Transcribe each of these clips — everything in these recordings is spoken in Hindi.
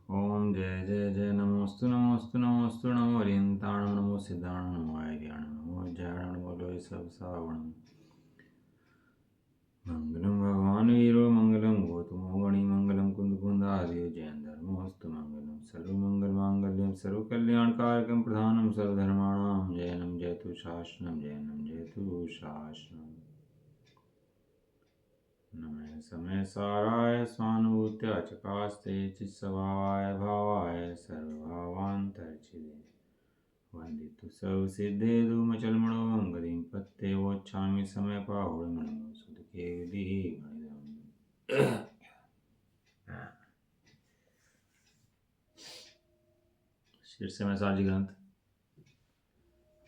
ओम जय जय जय नमोस्तु नमोस्तु नमोस्तु नमो हरियंताणं नमो सिद्धाणं नमो आर्याणं नमो जयाणं नमो लोय सब सावणं मंगलम भगवान वीरो मंगलम गौतमो गणि मंगलम कुंद कुंदादियो जयं धर्मोस्तु मंगलम सर्वमंगल मांगल्यम सर्वकल्याणकारकं प्रधानं सर्वधर्माणां जयनं जयतु शासनं जयनं जयतु शासनं नमः समय साराय स्वानुभूत्या चकास्ते चित्स्वभावाय भावाय सर्वभावान्तर्चिदे वन्दितु सर्वसिद्धे धूमचलमणों गतिं पत्ते वोच्छामि समय पाहुर्मणो सुदके विधिः गणितम् शीर्ष समय सारजी ग्रंथ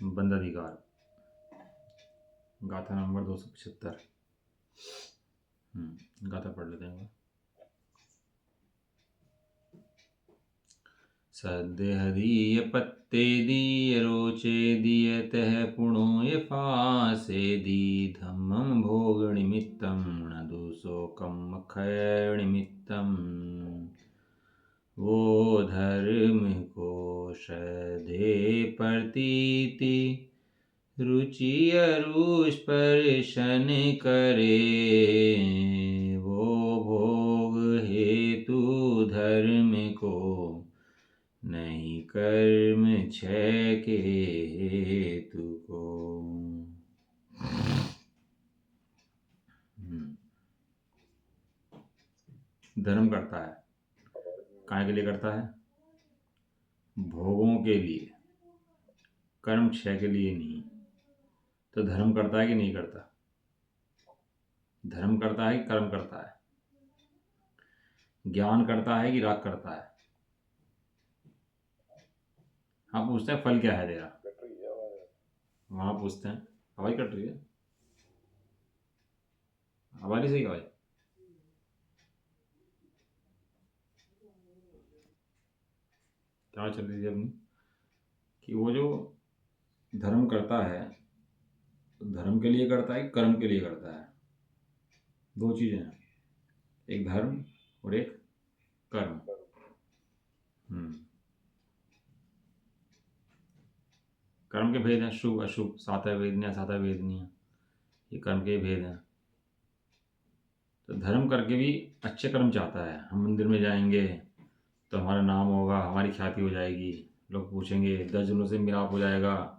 बंद अधिकार गाथा नंबर 275। गाथा पढ़ लेते हैं। सद्यहदीय पत्ते दीय रोचे दीय तह पुणोय फासे दी धम्मं भोग निमित्तं न दूसोकम खय निमित्तं वो धर्म को श्रद्धे प्रतीति रुचि अरुष स्पर्शन करे वो भोग हेतु धर्म को नहीं कर्म क्षय के हेतु को। धर्म करता है, काय के लिए करता है? भोगों के लिए, कर्म क्षय के लिए नहीं। तो धर्म करता है कि नहीं करता? धर्म करता है कि कर्म करता है? ज्ञान करता है कि राग करता है? हाँ, पूछते हैं फल क्या है तेरा? वहां पूछते हैं। हवाई कट रही है, हवाई सही हवाई। क्या चल रही है अपनी कि वो जो धर्म करता है तो धर्म के लिए करता है कि कर्म के लिए करता है? दो चीजें हैं, एक धर्म और एक कर्म। कर्म के भेद हैं शुभ अशुभ, सातः वेदनीय सातः वेदनीय, ये कर्म के भेद हैं। तो धर्म करके भी अच्छे कर्म चाहता है। हम मंदिर में जाएंगे तो हमारा नाम होगा, हमारी ख्याति हो जाएगी, लोग पूछेंगे, 10 जनों से मिलाप हो जाएगा,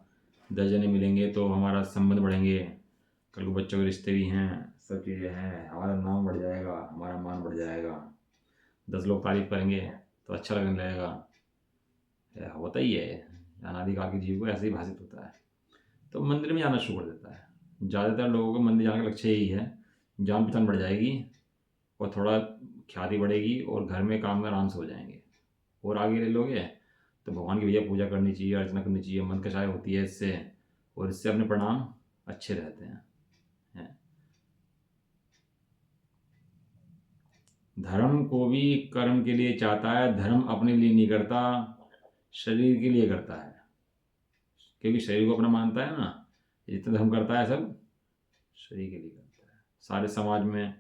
10 जने मिलेंगे तो हमारा संबंध बढ़ेंगे, कल को बच्चों के रिश्ते भी हैं, सब चीज़ें हैं, हमारा नाम बढ़ जाएगा, हमारा मान बढ़ जाएगा, 10 लोग तारीफ करेंगे तो अच्छा लगने लगेगा। होता ही है, अनादिकाल के जीव को ऐसे ही भाषित होता है। तो मंदिर में जाना शुरू कर देता है। ज़्यादातर लोगों को मंदिर जाने का लक्ष्य यही है, जान पहचान बढ़ जाएगी और थोड़ा ख्याति बढ़ेगी और घर में काम में आराम से हो जाएंगे। और आगे ले लोगे तो भगवान की भैया पूजा करनी चाहिए, अर्चना करनी चाहिए, मन कषाय होती है इससे, और इससे अपने परिणाम अच्छे रहते हैं। धर्म को भी कर्म के लिए चाहता है, धर्म अपने लिए नहीं करता, शरीर के लिए करता है, क्योंकि शरीर को अपना मानता है ना। जितना धर्म करता है सब शरीर के लिए करता है। सारे समाज में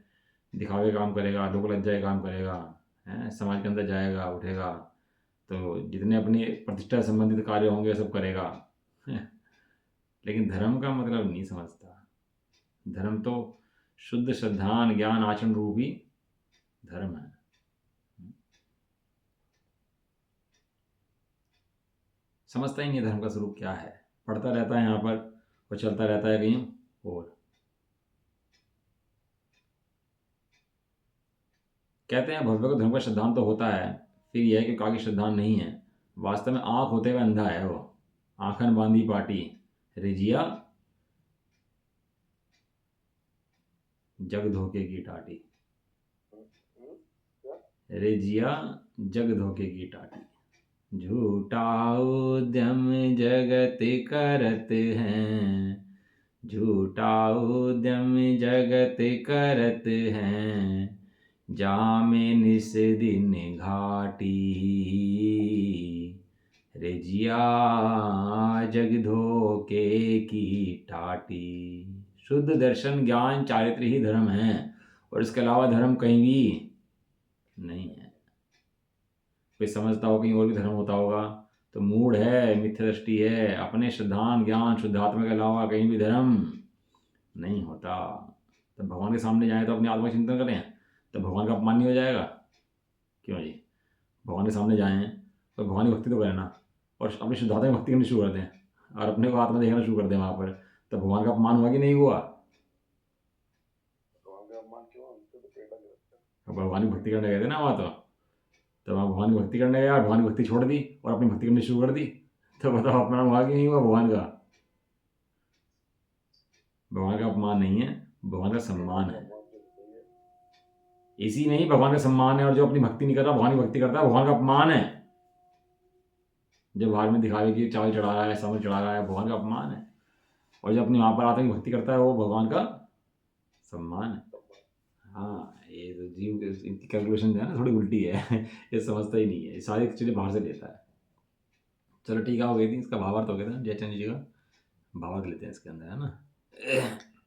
दिखावे काम करेगा, लोक लज्जाए काम करेगा, है, समाज के अंदर जाएगा उठेगा, तो जितने अपनी प्रतिष्ठा संबंधित कार्य होंगे सब करेगा, लेकिन धर्म का मतलब नहीं समझता। धर्म तो शुद्ध श्रद्धान ज्ञान आचरण रूपी धर्म है। समझता ही नहीं धर्म का स्वरूप क्या है, पढ़ता रहता है यहाँ पर और चलता रहता है कहीं और। कहते हैं भव्य को धर्म का श्रद्धान तो होता है, फिर यह कि काकी श्रद्धान नहीं है। वास्तव में आंख होते हुए अंधा है वो, आंखन बांधी पाटी रिजिया जग धोखे की टाटी, रिजिया जग धोखे की टाटी। झूठा उद्यम जगत करत हैं, झूठा उद्यम जगत करत हैं, जामे निस दिन घाटी, रिजिया जग धोखे की टाटी। शुद्ध दर्शन ज्ञान चारित्र ही धर्म है, और इसके अलावा धर्म कहीं भी नहीं है। कोई समझता हो कहीं और भी धर्म होता होगा तो मूढ़ है, मिथ्या दृष्टि है। अपने सिद्धांत ज्ञान शुद्धात्मा के अलावा कहीं भी धर्म नहीं होता। तो भगवान के सामने जाए तो अपनी आत्मा का चिंतन करें तो भगवान का अपमान नहीं हो जाएगा? क्यों जी? भगवान के सामने जाएं तो भगवान की भक्ति तो करें ना, और अपनी शुद्धात्मा की भक्ति करनी शुरू कर दें और अपने को आत्मा देखना शुरू कर दें वहाँ पर, तो भगवान का अपमान हुआ कि नहीं हुआ? भगवान की भक्ति करने गए थे ना वहाँ, तो वहाँ भगवान की भक्ति करने गया और भगवान की भक्ति छोड़ दी और अपनी भक्ति करनी शुरू कर दी, तो बताओ अपमान हुआ कि नहीं हुआ भगवान का? भगवान का अपमान नहीं है, भगवान का सम्मान है। इसी नहीं, भगवान का सम्मान है। और जो अपनी भक्ति नहीं कर रहा भगवान की भक्ति करता है, भगवान का अपमान है। जो बाहर में दिखावे की चावल चढ़ा रहा है, समझ चढ़ा रहा है, भगवान का अपमान है। और जो अपनी वहाँ पर आत्मा की भक्ति करता है वो भगवान का सम्मान है। हाँ, ये तो जीव इनकी कैलकुलेशन जो है ना थोड़ी उल्टी है ये समझता ही नहीं है, ये सारी चीज़ें बाहर से लेता है। चलो ठीक है, हो गई थी, इसका भावार्थ हो गया था। जयचंद जी का भावार्थ लेते हैं इसके अंदर, है ना।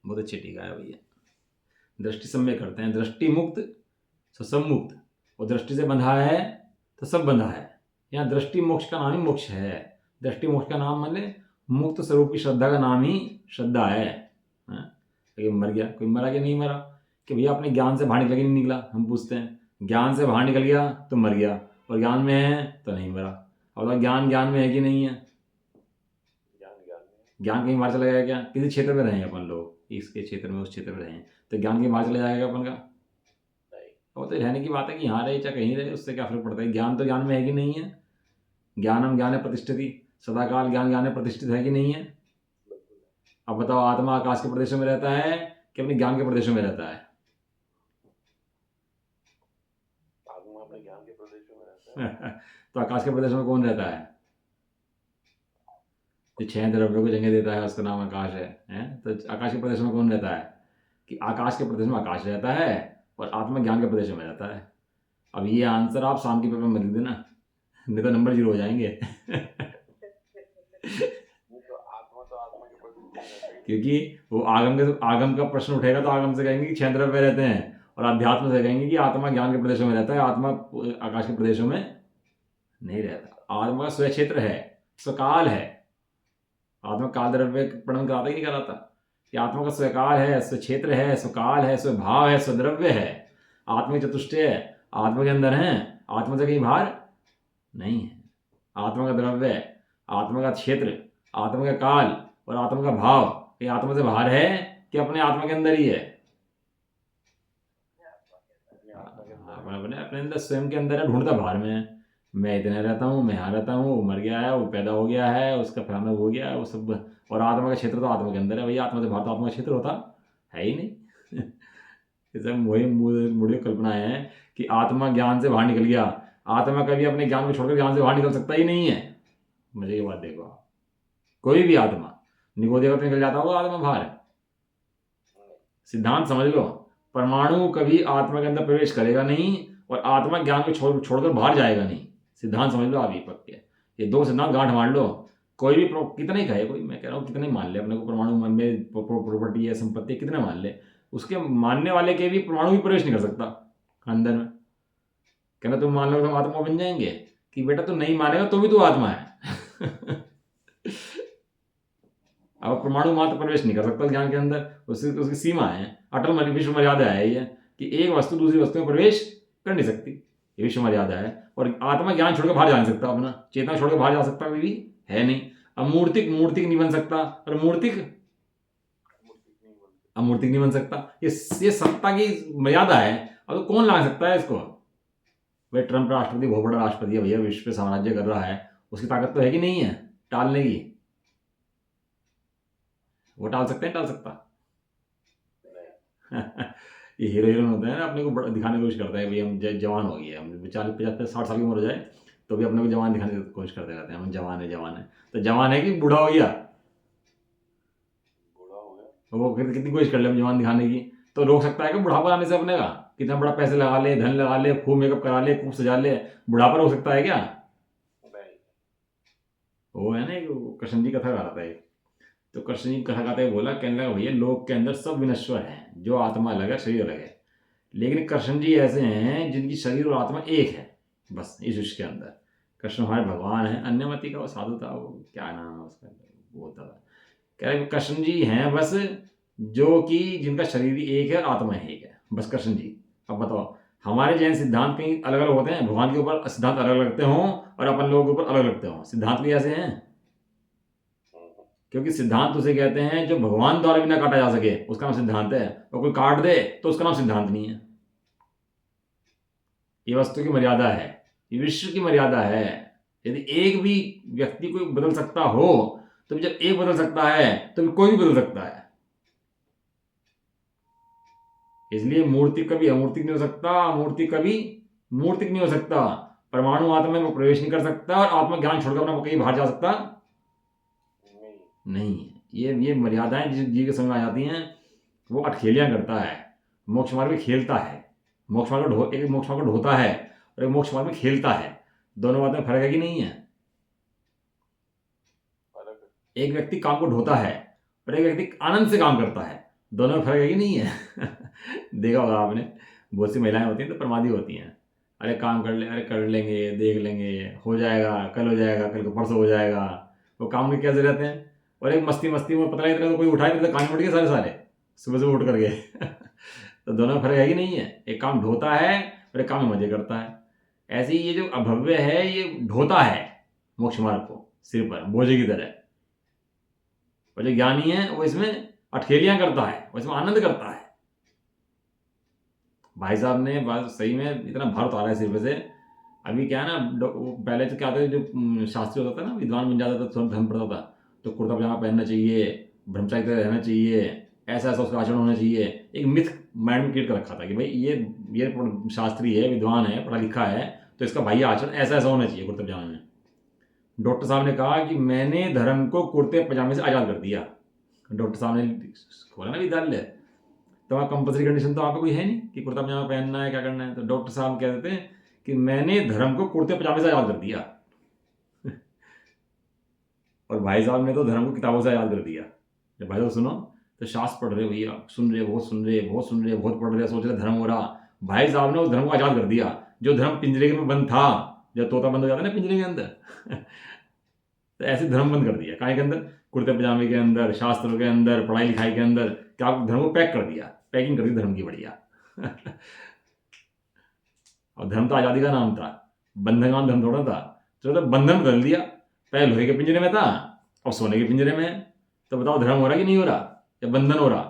बहुत अच्छी टीका है भैया। दृष्टि सम्यक करते हैं, दृष्टि मुक्त तो सब मुक्त, और दृष्टि से बंधा है तो सब बंधा है। यहाँ दृष्टि मोक्ष का नाम ही मोक्ष है। दृष्टि मोक्ष का नाम मतलब मुक्त स्वरूप की श्रद्धा का नाम ही श्रद्धा है। लेकिन मर गया, कोई मरा कि नहीं मरा? कि भैया अपने ज्ञान से बाहर निकल के नहीं निकला? हम पूछते हैं, ज्ञान से बाहर निकल गया तो मर गया, और ज्ञान में है तो नहीं मरा। और ज्ञान ज्ञान में है कि नहीं है? ज्ञान कहीं बाहर चला जाएगा क्या? किसी क्षेत्र में रहें अपन लोग, इसके क्षेत्र में उस क्षेत्र में रहें, तो ज्ञान कहीं बाहर चला जाएगा अपन का? वो तो रहने की बात है कि यहाँ रहे चाहे कहीं रहे, उससे क्या फर्क पड़ता है? ज्ञान तो ज्ञान में है कि नहीं है? ज्ञानम ज्ञान प्रतिष्ठिति, सदाकाल ज्ञान ज्ञान में प्रतिष्ठित है कि नहीं है? अब बताओ, आत्मा आकाश के प्रदेशों में रहता है कि अपने ज्ञान के प्रदेशों में रहता है? आत्मा अपने ज्ञान के प्रदेशों में रहता है तो आकाश के प्रदेशों में कौन रहता है? जो 6 द्रव्यों को जगह देता है उसका नाम आकाश है? तो आकाश के प्रदेश में कौन रहता है? कि आकाश के प्रदेश में आकाश रहता है और आत्मा ज्ञान के प्रदेश में रहता है। अब ये आंसर आप शाम के पेपर में लिख देना, नहीं तो नंबर 0 हो जाएंगे क्योंकि वो आगम का प्रश्न उठेगा तो आगम से कहेंगे कि 6 द्रव्य रहते हैं, और अध्यात्म से कहेंगे कि आत्मा ज्ञान के प्रदेशों में रहता है, आत्मा आकाश के प्रदेशों में नहीं रहता। आत्मा का स्वयं क्षेत्र है, स्वकाल है। आत्मा काल द्रव्य प्रणन कराता ही नहीं कराता कि आत्मा का स्वकाल है, स्व क्षेत्र है, स्वकाल है, स्वभाव है, स्वद्रव्य है। आत्मा चतुष्टय आत्मा के अंदर है, आत्मा से कहीं बाहर नहीं है। आत्मा का द्रव्य, आत्मा का क्षेत्र, आत्मा का काल और आत्मा का भाव, ये आत्मा से बाहर है कि अपने आत्मा के अंदर ही है? अपने अंदर स्वयं के अंदर है, ढूंढता बाहर में है। मैं इतने रहता हूँ, मैं यहाँ रहता हूँ, वो मर गया है, वो पैदा हो गया है, उसका फलाना हो गया है, वो सब। और आत्मा का क्षेत्र तो आत्मा के अंदर है भैया, आत्मा से बाहर तो आत्मा का क्षेत्र होता है ही नहीं ये सब वही मुड़ी कल्पना है कि आत्मा ज्ञान से बाहर निकल गया। आत्मा कभी अपने ज्ञान को छोड़कर ज्ञान से बाहर निकल सकता ही नहीं है। मजे की बात देखो, कोई भी आत्मा निगोदेगा तो निकल जाता होगा आत्मा बाहर। सिद्धांत समझ लो, परमाणु कभी आत्मा के अंदर प्रवेश करेगा नहीं और आत्मा ज्ञान को छोड़कर बाहर जाएगा नहीं। सिद्धांत समझ लो आप, ये पक्के, ये 2 सिद्धांत गांठ मार लो। कोई भी कितना ही कहे कोई, मैं कह रहा हूँ कितने मान ले अपने को परमाणु में प्रॉपर्टी है, संपत्ति, कितने मान ले, उसके मानने वाले के भी परमाणु भी प्रवेश नहीं कर सकता अंदर में। कहना तुम मान लो तो आत्मा बन जाएंगे कि बेटा तू नहीं मानेगा तो भी तू आत्मा है अब परमाणु मात्र प्रवेश नहीं कर सकता ज्ञान के अंदर, उसकी सीमा है, अटल विश्व मर्यादा है ये, कि एक वस्तु दूसरी वस्तु में प्रवेश कर नहीं सकती, ये विश्व मर्यादा है। और आत्मा ज्ञान छोड़कर बाहर जा नहीं सकता, अपना चेतना छोड़कर बाहर जा सकता भी है नहीं। अमूर्तिक मूर्तिक नहीं बन सकता, और मूर्तिक अमूर्तिक नहीं बन सकता। ये सत्ता की मर्यादा है। अब तो कौन ला सकता है इसको? भाई ट्रंप राष्ट्रपति बहुत बड़ा राष्ट्रपति है भैया, विश्व पे साम्राज्य कर रहा है, उसकी ताकत तो है कि नहीं है टालने की? वो टाल सकते हैं? टाल सकता ये हीरो हीरोइन होते हैं ना, अपने को दिखाने की कोशिश करते हैं भाई हम जवान हो गए, हम 40 50 60 साल की उम्र हो जाए तो भी अपने को जवान दिखाने की कोशिश करते रहते हैं, हम जवान है। तो जवान है कि बूढ़ा हो गया? वो कितनी कोशिश कर ले हम जवान दिखाने की, तो रोक सकता है कि बुढ़ापा आने से अपने का? कितना बड़ा पैसे लगा ले, धन लगा ले, खूब मेकअप करा ले, खूब सजा ले, बुढ़ापा हो सकता है क्या? वो है ना, कृष्ण जी कथा गा रहा था, तो कृष्ण जी कथा गाते बोला, कहने लगा भैया लोक के अंदर सब विनश्वर है, जो आत्मा अलग है शरीर अलग है, लेकिन कृष्ण जी ऐसे हैं जिनकी शरीर और आत्मा एक है, बस इस विश्व के अंदर कृष्ण हमारे भगवान हैं। अन्यमति का वो साधु था, वो क्या नाम है उसका, वो होता था, कह रहे कृष्ण जी हैं बस, जो कि जिनका शरीर एक है आत्मा एक है, बस कृष्ण जी। अब बताओ, हमारे जैन सिद्धांत कहीं अलग अलग होते हैं, भगवान के ऊपर सिद्धांत अलग अलग लगते हों और अपन लोगों के ऊपर अलग लगते हों, सिद्धांत भी ऐसे हैं। क्योंकि सिद्धांत उसे कहते हैं जो भगवान द्वारा भी ना काटा जा सके, उसका नाम सिद्धांत है, और कोई काट दे तो उसका नाम सिद्धांत नहीं है। ये वस्तु की मर्यादा है, ये विश्व की मर्यादा है। यदि एक भी व्यक्ति को बदल सकता हो, तो जब एक बदल सकता है तो कोई भी बदल सकता है। इसलिए मूर्ति कभी अमूर्तिक नहीं हो सकता, अमूर्ति कभी मूर्तिक नहीं हो सकता। परमाणु आत्मा में प्रवेश नहीं कर सकता और आत्मा ज्ञान छोड़कर अपना कहीं बाहर जा सकता नहीं है। ये मर्यादाएं जिस जीव के समझ में आ जाती हैं, वो अटखेलियां करता है, मोक्ष मार्ग में खेलता है। मोक्ष मार्ग एक मोक्ष मार्ग को ढोता है और एक मोक्ष मार्ग में खेलता है। दोनों बात में फर्क है कि नहीं है? एक व्यक्ति काम को ढोता है और एक व्यक्ति आनंद से काम करता है, दोनों में फर्क है कि नहीं है? देखा होगा आपने, बहुत सी महिलाएं होती हैं तो प्रमादी होती हैं, अरे काम कर ले, अरे कर लेंगे, देख लेंगे, हो जाएगा, कल हो जाएगा, कल को परसों हो जाएगा, वो काम में क्या जरूरत है। और एक मस्ती मस्ती में पता लगे तो कोई उठाए तो कान उठ गए सारे सारे सुबह सुबह उठ करके। तो दोनों में फर्क है कि नहीं है? एक काम ढोता है और एक काम में मजे करता है। ऐसे ही ये जो अभव्य है, ये ढोता है मोक्ष मार्ग को सिर पर बोझे की तरह, और जो ज्ञानी है वो इसमें अटखेलियां करता है, वो इसमें आनंद करता है। भाई साहब ने बात सही में इतना भार उतारा है सिर पे से। अभी क्या है ना, पहले तो क्या था, जो शास्त्री होता था ना, विद्वान बन जाता था, थोड़ा धर्म पड़ता था, तो कुर्ता पजामा पहनना चाहिए, ब्रह्मचारी तरह रहना चाहिए, ऐसा ऐसा उसका आचरण होना चाहिए। एक मिथ माइंड में क्रिएट कर रखा था कि भाई ये शास्त्री है, विद्वान है, पढ़ा लिखा है, तो इसका भाई आचरण ऐसा ऐसा होना चाहिए कुर्ते पजामे में। डॉक्टर साहब ने कहा कि मैंने धर्म को कुर्ते पजामे से आज़ाद कर दिया। डॉक्टर साहब ने खोला ना विद्यालय, तो वहाँ कंपल्सरी कंडीशन तो वहाँ पे कोई है नहीं कि कुर्ता पजामा पहनना है, क्या करना है। तो डॉक्टर साहब कह देते हैं कि मैंने धर्म को कुर्ते पजामे से आज़ाद कर दिया। और भाई साहब ने तो धर्म को किताबों से आज़ाद कर दिया। जब भाई साहब सुनो तो शास्त्र पढ़ रहे हो भैया, सुन रहे, बहुत सुन रहे, बहुत सुन रहे, बहुत पढ़ रहे, सोच रहे धर्म हो रहा। भाई साहब ने उस धर्म को आज़ाद कर दिया। जो धर्म पिंजरे में बंद था, जब तोता बंद हो जाता है ना पिंजरे के अंदर, तो ऐसे धर्म बंद कर दिया, काय के अंदर, कुर्ते पजामे के अंदर, शास्त्रों के अंदर, पढ़ाई लिखाई के अंदर, क्या धर्म को पैक कर दिया, पैकिंग कर दी धर्म की बढ़िया। और धर्म तो आज़ादी का नाम था, बंधन का धर्म थोड़ा था। तो बंधन बदल दिया, पहले लोहे के पिंजरे में था, अब सोने के पिंजरे में है। तो बताओ धर्म हो रहा कि नहीं हो रहा, या बंधन हो रहा?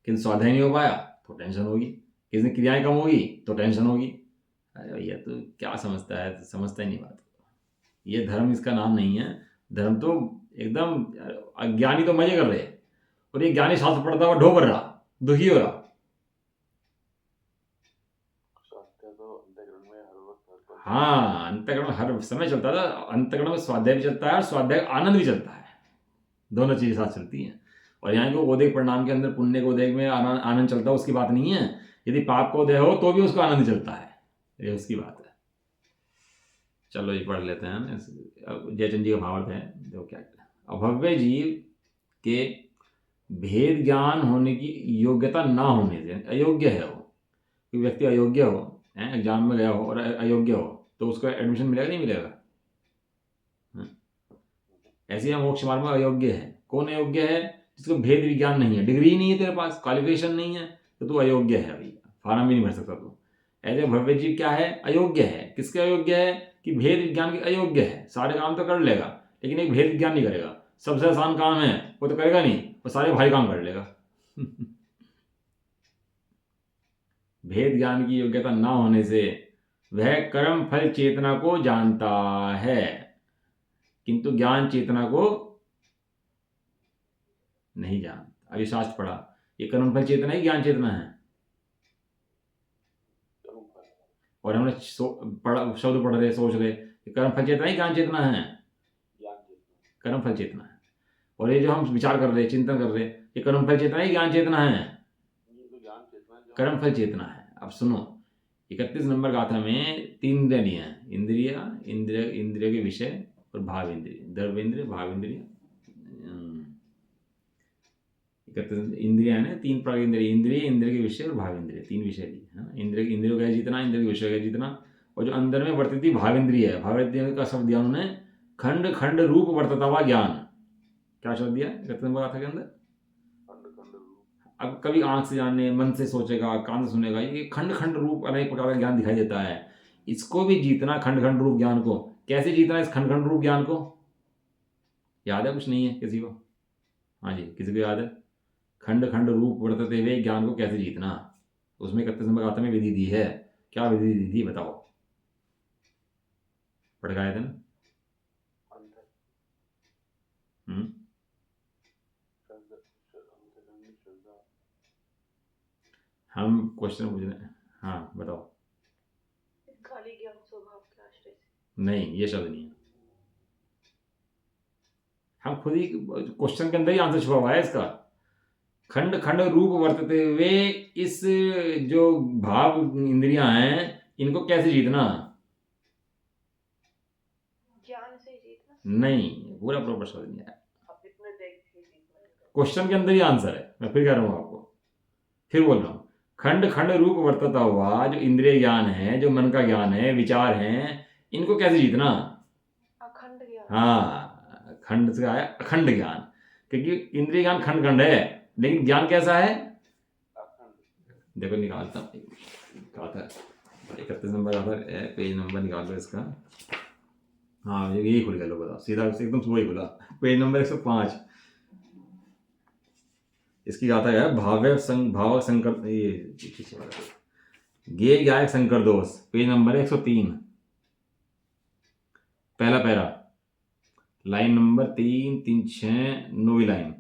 किसी स्वाध्याय नहीं हो पाया तो टेंशन होगी, किसी दिन क्रियाएं कम होगी तो टेंशन होगी। अरे भैया तो क्या समझता है, तो समझता ही नहीं बात। ये धर्म इसका नाम नहीं है। धर्म तो एकदम अज्ञानी तो मजे कर रहे, और ये ज्ञानी शास्त्र पढ़ता हुआ ढो कर रहा, दुखी हो रहा। हाँ, अंतःकरण में हर समय चलता था, अंतःकरण में स्वाध्याय भी चलता है और स्वाध्याय आनंद भी चलता है, दोनों चीज़ें साथ चलती हैं। और यहाँ को ओदेक परिणाम के अंदर पुण्य को ओदेक में आनंद चलता है, उसकी बात नहीं है। यदि पाप को ओदेह हो तो भी उसको आनंद चलता है, ये उसकी बात है। चलो ये पढ़ लेते हैं, जयचंद जी का भावार्थ है, देखो क्या है। अभव्य जीव के भेद ज्ञान होने की योग्यता ना होने से, अयोग्य है वो, कोई व्यक्ति अयोग्य हो, एग्जाम में गया हो और अयोग्य हो, तो उसको एडमिशन मिलेगा नहीं मिलेगा? ऐसे ही मोक्ष मार्ग में अयोग्य है। कौन अयोग्य है? जिसको भेद विज्ञान नहीं है, डिग्री नहीं है तेरे पास, क्वालिफिकेशन नहीं है, तो तू अयोग्य है भैया, फार्म भी नहीं भर सकता तू। ऐसे भव्य जीव क्या है? अयोग्य है। किसके अयोग्य है? कि भेद विज्ञान के अयोग्य है। सारे काम तो कर लेगा, लेकिन एक भेद विज्ञान नहीं करेगा। सबसे आसान काम है वो तो करेगा नहीं, वो सारे भारी काम कर लेगा। भेद ज्ञान की योग्यता ना होने से वह कर्म फल चेतना को जानता है, किंतु ज्ञान चेतना को नहीं जानता। अभी शास्त्र पढ़ा, ये कर्म फल चेतना ही ज्ञान चेतना है। और हमने शब्द पढ़ रहे, सोच रहे, कर्म फल चेतना ही ज्ञान चेतना है, कर्म फल चेतना है। और ये जो हम विचार कर रहे, चिंतन कर रहे, ये कर्म फल चेतना ही ज्ञान चेतना है, कर्म फल चेतना है। अब सुनो, 31 नंबर गाथा में 3 इंद्रियां ली हैं, इंद्रिय के विषय और भाव इंद्रिय, द्रव्य इंद्रिय, भाव इंद्रिय। इंद्रिया है ना, 3 प्रकार की इंद्रिय, इंद्रिय के विषय और भाव इंद्रिय, 3 विषय दी है ना। इंद्रियों का जीतना, इंद्रिय के विषय का जीतना, और जो अंदर में वर्तित भाव इंद्रिय है, भाव इंद्रिय का शब्द दिया उन्होंने खंड खंड रूप वर्तता हुआ ज्ञान। क्या शब्द दिया 31 नंबर गाथा के अंदर? अब कभी आंख से जानने, मन से सोचेगा, कान से सुनेगा, ये खंड खंड रूप अनेक प्रकार का ज्ञान दिखाई देता है। इसको भी जीतना, खंड खंड रूप ज्ञान को। कैसे जीतना इस खंड खंड रूप ज्ञान को? याद है? कुछ नहीं है किसी को? हाँ जी, किसी को याद है? खंड खंड रूप वर्तते हुए ज्ञान को कैसे जीतना? उसमें 31 नंबर गाथा में विधि दी है। क्या विधि दी थी बताओ? पढ़ गए थे ना? हम क्वेश्चन पूछ रहे हैं। हाँ बताओ। खाली ज्ञान स्वभाव के आश्रय से। नहीं, ये शब्द नहीं है। हम खुद ही क्वेश्चन के अंदर ही आंसर छुपा हुआ है इसका। खंड खंड रूप वर्तते हुए इस जो भाव इंद्रियां हैं, इनको कैसे जीतना? ज्ञान से जीतना नहीं, पूरा प्रॉपर शब्द नहीं है। क्वेश्चन के अंदर ही आंसर है। मैं फिर कह रहा हूँ आपको, फिर बोल रहा हूँ, खंड खंड रूप वर्तता हुआ जो इंद्रिय ज्ञान है, जो मन का ज्ञान है, विचार है, इनको कैसे जीतना? अखंड ज्ञान। हाँ, खंड से आया अखंड ज्ञान, क्योंकि इंद्रिय ज्ञान खंड खंड है, लेकिन ज्ञान कैसा है? देखो निकालता कहा था 31 नंबर आता है, पेज नंबर निकाल लो इसका। हाँ यही खुल गया, लो बताओ, सीधा एकदम सुबह ही खुला, पेज नंबर 105। इसकी गाथा है भाव संकर, ये गे गायक शंकर दोष, पेज नंबर 103, पहला पैरा, लाइन नंबर 3 3 6 9वीं लाइन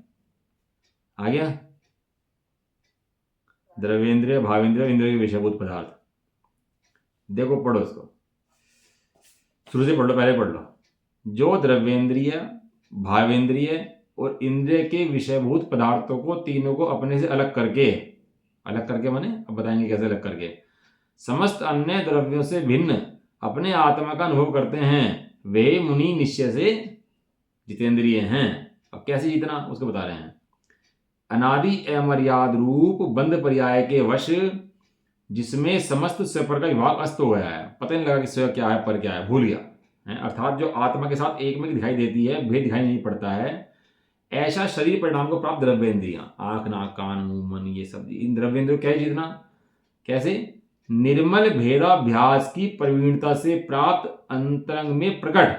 आ गया। द्रव्येंद्रिय भावेंद्रिय इंद्रिय के विषयभूत पदार्थ। देखो पढ़ो इसको, शुरू से पढ़ लो, पहले पढ़ लो। जो द्रव्येंद्रिय, भावेंद्रिय और इंद्रिय के विषयभूत पदार्थों को, तीनों को अपने से अलग करके माने अब बताएंगे कैसे अलग करके, समस्त अन्य द्रव्यों से भिन्न अपने आत्मा का अनुभव करते हैं, वे मुनि निश्चय से जितेंद्रिय हैं। अब कैसे जीतना उसको बता रहे हैं। अनादि अमर्याद रूप बंध पर्याय के वश, जिसमें समस्त स्वपर का विभाग अस्त हो गया है, पता नहीं लगा कि स्व क्या है, पर क्या है, भूल गया है, अर्थात जो आत्मा के साथ एक में दिखाई देती है, भेद दिखाई नहीं पड़ता है, ऐसा शरीर परिणाम को प्राप्त द्रव्येंद्रियां, आंख नाक कान मुंह मन, ये सब इन द्रव्येंद्रियों क्या जीतना? कैसे? निर्मल भेदाभ्यास की प्रवीणता से प्राप्त अंतरंग में प्रकट,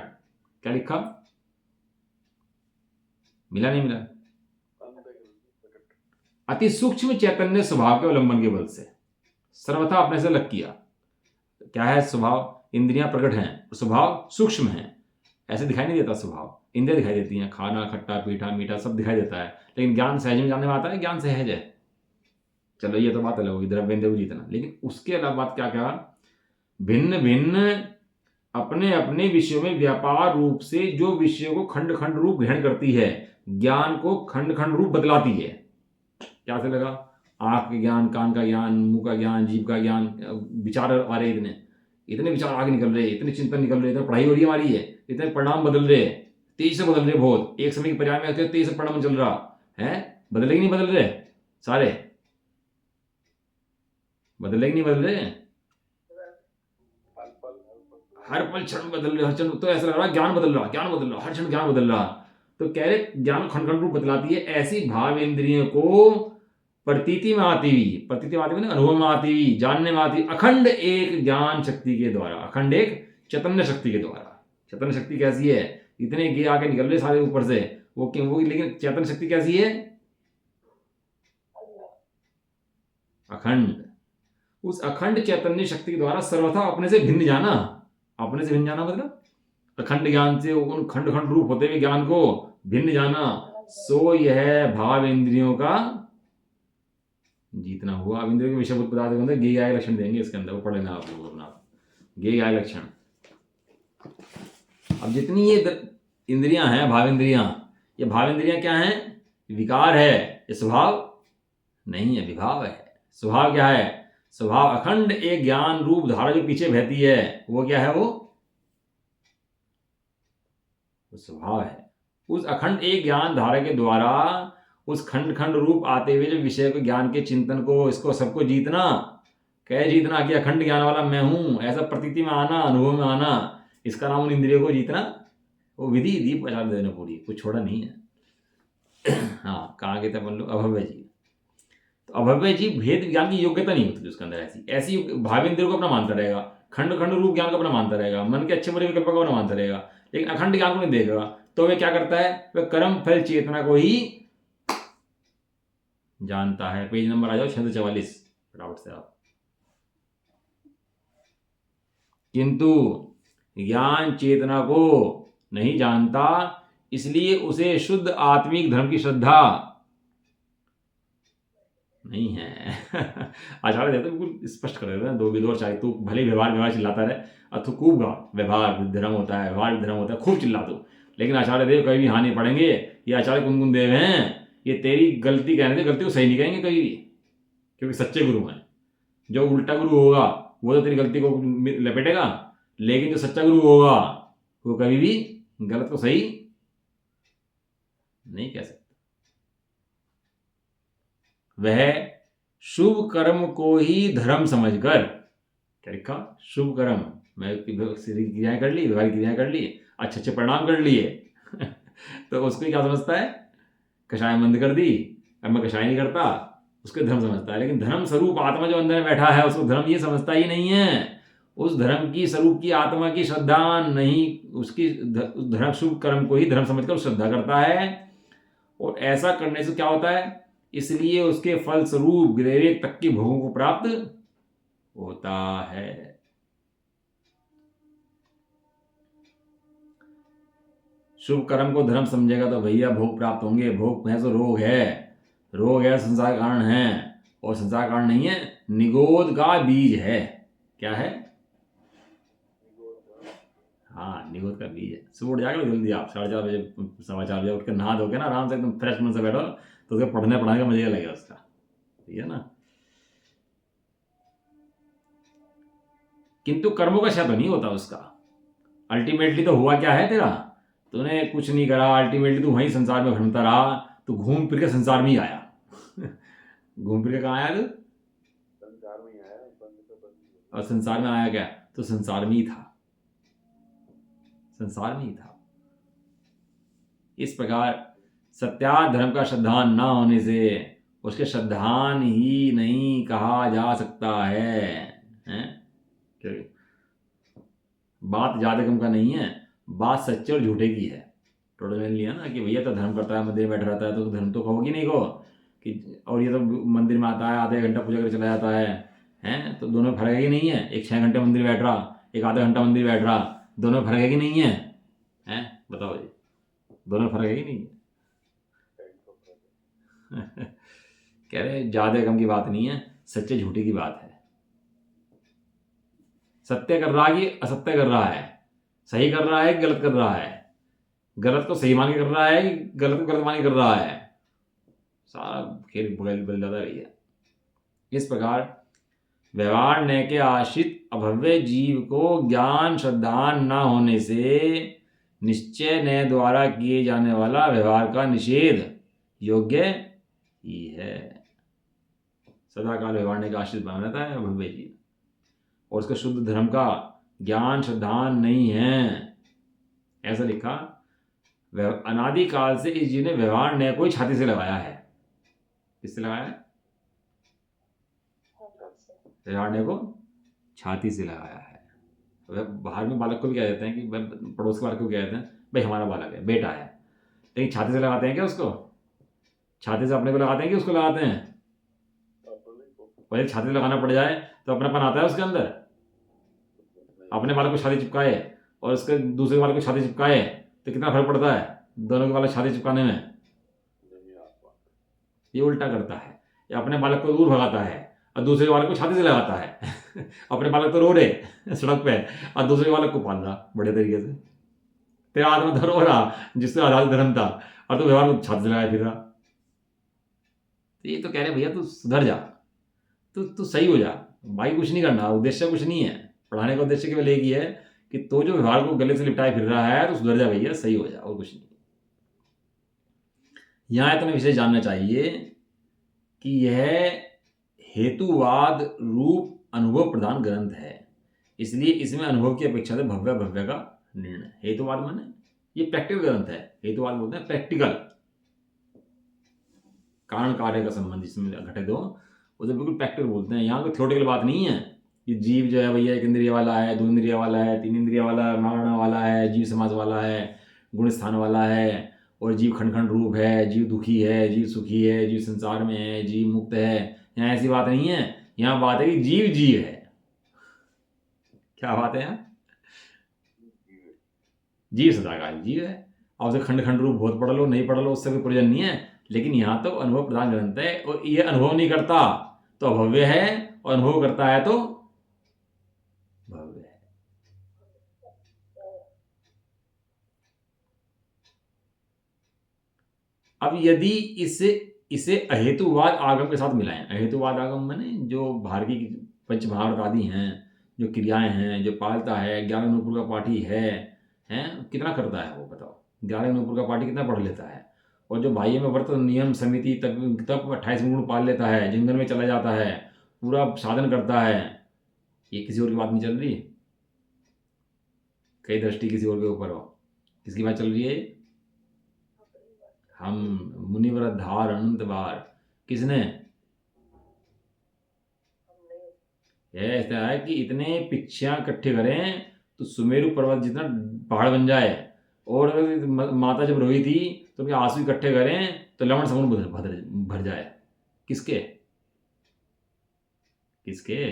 क्या लिखा? मिला नहीं मिला? अति सूक्ष्म चैतन्य स्वभाव के अवलंबन के बल से सर्वथा अपने से अलग किया। क्या है स्वभाव? इंद्रियां प्रकट हैं, स्वभाव सूक्ष्म है, ऐसे दिखाई नहीं देता स्वभाव। इंद्रियां दिखाई देती हैं, खाना खट्टा पीठा मीठा सब दिखाई देता है, लेकिन ज्ञान सहज में जानने में आता है, ज्ञान सहज है। चलो ये तो बात अलग होगी, द्रव्येंद्रिय को जीतना। लेकिन उसके अलावा बात क्या क्या? भिन्न भिन्न अपने अपने विषयों में व्यापार रूप से जो विषयों को खंड खंड रूप ग्रहण करती है, ज्ञान को खंड खंड रूप बदलाती है। क्या से लगा? आंख का ज्ञान, कान का ज्ञान, मुंह का ज्ञान, जीभ का ज्ञान, विचार आ रहे, इतने विचार आगे निकल रहे, इतने चिंतन निकल रहे, इतनी पढ़ाई हो रही है हमारी है, इतने परिणाम बदल रहे, तेज से बदल रहे, बहुत एक समय के पर्याय में आते तेज से परिणाम चल रहा है, बदले कि नहीं बदल रहे? सारे बदले कि नहीं बदल रहे? हर पल क्षण बदल रहे, हर क्षण तो ऐसा लग रहा है ज्ञान बदल रहा, ज्ञान बदल रहा, हर क्षण ज्ञान बदल रहा। तो कह रहे ज्ञान खंड खंड रूप बदलाती है, ऐसी भाव इंद्रियों को प्रतीति में आती हुई, प्रतीति में आती हुई, अनुभव में आती हुई, जानने में आती, अखंड एक ज्ञान शक्ति के द्वारा, अखंड एक चैतन्य शक्ति के द्वारा। चैतन्य शक्ति कैसी है? इतने गे आके निकल रहे सारे ऊपर से, वो क्यों? वो लेकिन चैतन्य शक्ति कैसी है? अखंड। उस अखंड चैतन्य शक्ति के द्वारा सर्वथा अपने से भिन्न जाना। अपने से भिन्न जाना मतलब अखंड ज्ञान से उन खंड खंड रूप होते हुए ज्ञान को भिन्न जाना, सो यह भाव इंद्रियों का जीतना हुआ। अब इंद्रियों के विषयभूत पदार्थ के अंदर गे आय लक्षण देंगे, इसके अंदर वो पढ़ लेना आप लोग अपना, गे आय लक्षण। अब जितनी ये इंद्रियां हैं, भाव इंद्रियां, ये भाव इंद्रियां क्या हैं? विकार है, ये स्वभाव नहीं है, विभाव है। स्वभाव क्या है? स्वभाव अखंड एक ज्ञान रूप धारा जो पीछे बहती है, वो क्या है? वो स्वभाव है। उस अखंड एक ज्ञान धारा के द्वारा उस खंड खंड रूप आते हुए जो विषय को, ज्ञान के चिंतन को, इसको सबको जीतना, कह जीतना कि अखंड ज्ञान वाला मैं हूं, ऐसा प्रतीति में आना, अनुभव में आना, इसका नाम उन इंद्रियों को जीतना। वो विधि दीप आचार्य देव ने पूरी, कुछ छोड़ा नहीं है। हाँ, कहाँ गए थे अपन लोग? अभव्य जी। तो अभव्य जी भेद ज्ञान की योग्यता नहीं होती उसके अंदर, ऐसी भाव इंद्रियों को अपना मानता रहेगा, खंड खंड रूप ज्ञान को अपना मानता रहेगा, मन के अच्छे बुरे विकल्प को अपना मानता रहेगा, लेकिन अखंड ज्ञान को नहीं देखेगा। तो वह क्या करता है? वह कर्म फल चेतना को ही जानता है। पेज नंबर आ जाओ 644 फटाफट से आप। किंतु ज्ञान चेतना को नहीं जानता, इसलिए उसे शुद्ध आत्मिक धर्म की श्रद्धा नहीं है। आचार्य देव तो बिल्कुल स्पष्ट कर देते हैं, दो विदोर चाहे तू भले व्यवहार चिल्लाता रहे, और तू खूब गा, व्यवहार धर्म होता है, व्यवहार धर्म होता है, खूब चिल्ला तू, लेकिन आचार्य देव कभी भी हाँ नहीं पढ़ेंगे। ये आचार्य कुंदकुन देव हैं, ये तेरी गलती कहने से गलती को सही नहीं कहेंगे कभी भी, क्योंकि सच्चे गुरु हैं। जो उल्टा गुरु होगा वो तो तेरी गलती को लपेटेगा, लेकिन जो सच्चा गुरु होगा वो कभी भी गलत को सही नहीं कह सकता। वह शुभ कर्म को ही धर्म समझकर, क्या लिखा? शुभ कर्म, मैं क्रियाएं कर ली, व्यवहारिक क्रियाएं कर ली, अच्छे अच्छे परिणाम कर लिए तो उसको क्या समझता है? कषाय बंद कर दी, अब मैं कषाय नहीं करता, उसके धर्म समझता है। लेकिन धर्म स्वरूप आत्मा जो अंदर में बैठा है उसको धर्म ये समझता ही नहीं है। उस धर्म की स्वरूप की आत्मा की श्रद्धा नहीं, उसकी धर्म शुभ कर्म को ही धर्म समझकर श्रद्धा करता है। और ऐसा करने से क्या होता है? इसलिए उसके फल स्वरूप विवेक तक के भोगों को प्राप्त होता है। शुभ कर्म को धर्म समझेगा तो भैया भोग प्राप्त होंगे। भोग है तो रोग है, रोग है संसार कारण है, और संसार कारण नहीं है, निगोद का बीज है। क्या है? हाँ, निगोद का बीज है। सुबह उठ जाकर जल्दी आप 4:30 बजे 4:15 बजे उठ कर नहा धो के ना आराम से एकदम फ्रेश मन से बैठो, तो उसके पढ़ने पढ़ाने का मजा लगेगा उसका, ठीक है ना। किंतु कर्मों का क्षय तो नहीं होता उसका। अल्टीमेटली तो हुआ क्या है तेरा? तूने कुछ नहीं करा, अल्टीमेटली तू वहीं संसार में घूमता रहा, तू घूम फिर के संसार में ही आया। घूम फिर के कहाँ आया तू? संसार में ही आया। और संसार में आया क्या? तो संसार में ही था, संसार में ही था। इस प्रकार सत्या धर्म का श्रद्धान ना होने से उसके श्रद्धान ही नहीं कहा जा सकता है। बात ज्यादा कम का नहीं है, बात सच्चे और झूठे की है। टोटल मैंने लिया ना कि भैया तो धर्म करता है, मंदिर में बैठा रहता है, तो धर्म तो कहोगी नहीं को कि, और ये तो मंदिर में आता है, आधे घंटा पूजा करके चला जाता है, तो दोनों में फर्क है कि नहीं है? एक 6 घंटे मंदिर बैठ रहा, एक आधा घंटा मंदिर बैठ रहा, दोनों में फर्क है कि नहीं है? बताओ जी, दोनों में फर्क है कि नहीं? कह रहे ज्यादा कम की बात नहीं है, सच्चे झूठे की बात है। सत्य कर रहा है कि असत्य कर रहा है, सही कर रहा है कि गलत कर रहा है, गलत को सही मान के कर रहा है कि गलत को गलत मान के कर रहा है, सारा खेल बदल जाता है भैया। इस प्रकार व्यवहार न के आश्रित अभव्य जीव को ज्ञान श्रद्धान न होने से निश्चय न द्वारा किए जाने वाला व्यवहार का निषेध योग्य ही है। सदाकाल व्यवहार ने का आश्रित बना रहता है अभव्य जीव, और उसका शुद्ध धर्म का ज्ञान श्रद्धान नहीं है। ऐसा लिखा, अनादिकाल से इस जीव ने व्यवहार ने को छाती से लगाया है। किससे लगाया है? व्यवहार ने को छाती से लगाया है। बाहर में बालक को भी कह देते हैं कि पड़ोस के बालक को कह देते हैं भाई हमारा बालक है, बेटा है, लेकिन छाती से लगाते हैं क्या उसको? छाती से अपने को लगाते हैं कि उसको लगाते हैं? और यदि छाती से लगाना पड़ जाए तो अपनापन आता है उसके अंदर? अपने बालक को छाती चिपकाए और उसके दूसरे बालक को छाती चिपकाए तो कितना फर्क पड़ता है दोनों के बालक छाती चिपकाने में? ये उल्टा करता है, ये अपने बालक को दूर भगाता है और दूसरे बालक को छाती से लगाता है। अपने बालक तो रो रहे सड़क पे और दूसरे बालक को पाल रहा बड़े तरीके से। तेरा आत्मा तो रो रहा जिससे आधार धर्म था, और तो व्यवहार को छाती से लगाया फिर रहा। ये तो कह रहे भैया तू सुधर जा, तू सही हो जा भाई, कुछ नहीं करना, उद्देश्य कुछ नहीं है पढ़ाने का, उद्देश्य केवल एक ही है कि तो जो व्यवहार को गले से लिपटाए फिर रहा है तो सुधर जा भैया, सही हो जा, और कुछ नहीं। यहाँ इतना विशेष जानना चाहिए कि यह हेतुवाद रूप अनुभव प्रधान ग्रंथ है, इसलिए इसमें अनुभव की अपेक्षा से भव्य भव्य का निर्णय। हेतुवाद माने ये प्रैक्टिकल ग्रंथ है। हेतुवाद बोलते हैं प्रैक्टिकल, कारण कार्य का संबंध जिसमें घटित हो उसे बिल्कुल प्रैक्टिकल बोलते हैं। यहाँ कोई थ्योरेटिकल बात नहीं है कि जीव जो है भैया 1 इंद्रिय वाला है, 2 इंद्रिय वाला है, 3 इंद्रिय वाला है, मारणा वाला है, जीव समाज वाला है, गुण स्थान वाला है, और जीव खंड खंड रूप है, जीव दुखी है, जीव सुखी है, जीव संसार में है, जीव मुक्त है। यहाँ ऐसी बात नहीं है। यहाँ बात है कि जीव जीव है। क्या बात है यहाँ? जीव सदाकाल जीव है। और उसे खंड खंड रूप बहुत पढ़ लो नहीं पढ़ लो उससे कोई प्रयोजन नहीं है। लेकिन यहाँ तो अनुभव प्रधान ग्रंथ है, और ये अनुभव नहीं करता तो अभव्य है, और अनुभव करता है तो भव्य है। अब यदि इसे अहेतुवाद आगम के साथ मिलाएं, अहेतुवाद आगम माने जो बाहर की पंचमहाभूत आदि हैं, जो क्रियाएं हैं, जो पालता है, 11 नूपुर का पाठी है, हैं कितना करता है वो बताओ। 11 नूपुर का पाठी कितना पढ़ लेता है, और जो बाह्य में व्रत नियम समिति तब 28 गुण पाल लेता है, जंगल में चला जाता है, पूरा साधन करता है। ये किसी और की बात नहीं चल रही, कई दृष्टि किसी और के ऊपर हो। किसकी बात चल रही है? हम मुनिव्रत धार अनंत बार। किसने? ऐसा है कि इतने पिच्छियां इकट्ठे करें तो सुमेरु पर्वत जितना पहाड़ बन जाए, और अगर माता जब रोई थी तो उनके आंसू इकट्ठे करें तो लवण समुद्र भर जाए। किसके? किसके?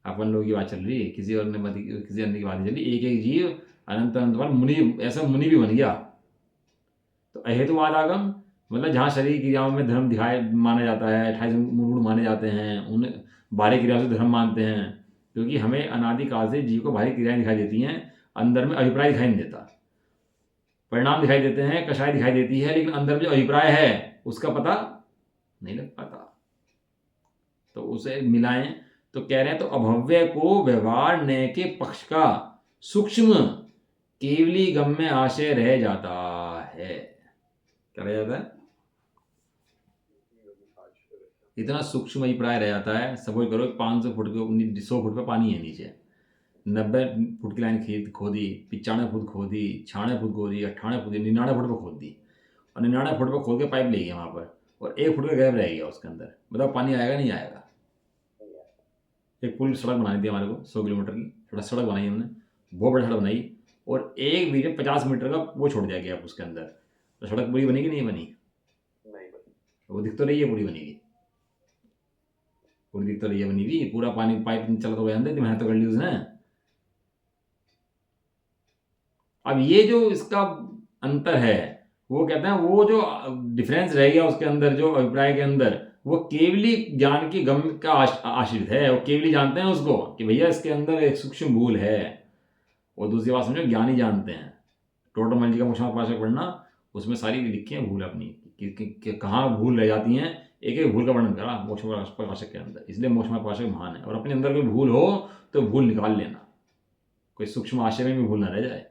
अपन लोगों की बात चल रही है, किसी और ने किसी अन्य की बात नहीं चल रही। एक एक जीव अनंत अनंत बार मुनि, ऐसा मुनि भी बन गया। तो अहेतुवाद आगम मतलब जहाँ शरीर क्रियाओं में धर्म दिखाए माना जाता है, 28 गुण माने जाते हैं, उन बाहरी क्रियाओं से धर्म मानते हैं, क्योंकि हमें अनादिकाल से जीव को बाहरी क्रियाएं दिखाई देती हैं, अंदर में अभिप्राय दिखाई नहीं देता। परिणाम दिखाई देते हैं, कषाय दिखाई देती है, लेकिन अंदर में जो अभिप्राय है उसका पता नहीं लग पाता। तो उसे मिलाएं तो कह रहे हैं तो अभव्य को व्यवहार न्याय के पक्ष का सूक्ष्म केवली गम्य आशय रह जाता है। क्या रह जाता है? इतना सूक्ष्म अभिप्राय रह जाता है। सपोज करो 500 फुट के 100 फुट पे पानी है नीचे, 90 फुट की लाइन खोदी, 95 फुट खोदी, 96 फुट खोदी, 98 फुट, 99 फुट पर खोद दी, और 99 फुट पर खोद के पाइप ले गया वहाँ पर, और 1 फुट का गैप रह गया उसके अंदर। बताओ पानी आएगा नहीं आएगा? एक पुल सड़क बनाई थी हमारे को 100 किलोमीटर की, थोड़ा सड़क बनाई हमने, बहुत बड़ी सड़क बनाई, और एक बीच में 50 मीटर का वो छोड़ दिया गया उसके अंदर। तो सड़क पूरी बनी कि नहीं बनी? वो दिख तो रही है पूरी बनी हुई, पूरी दिख तो रही है बनी हुई। पूरा पानी पाइप चला तो गया अंदर, मेहनत तो कर ली उसने। अब ये जो इसका अंतर है, वो कहते हैं वो जो डिफरेंस रह गया उसके अंदर, जो अभिप्राय के अंदर, वो केवली ज्ञान की गम का आश्रित है। वो केवली जानते हैं उसको कि भैया इसके अंदर एक सूक्ष्म भूल है। और दूसरी बात समझो, ज्ञानी जानते हैं। टोटोमैजी का मोक्षमार्ग पाशक पढ़ना, उसमें सारी लिखी है भूल अपनी कि कहाँ भूल रह जाती हैं। एक एक भूल का वर्णन करा मोक्षमार्ग पाशक के अंदर, इसलिए मोक्षमार्ग पाशक महान है। और अपने अंदर कोई भूल हो तो भूल निकाल लेना, कोई सूक्ष्म आशय में भी भूल ना रह जाए।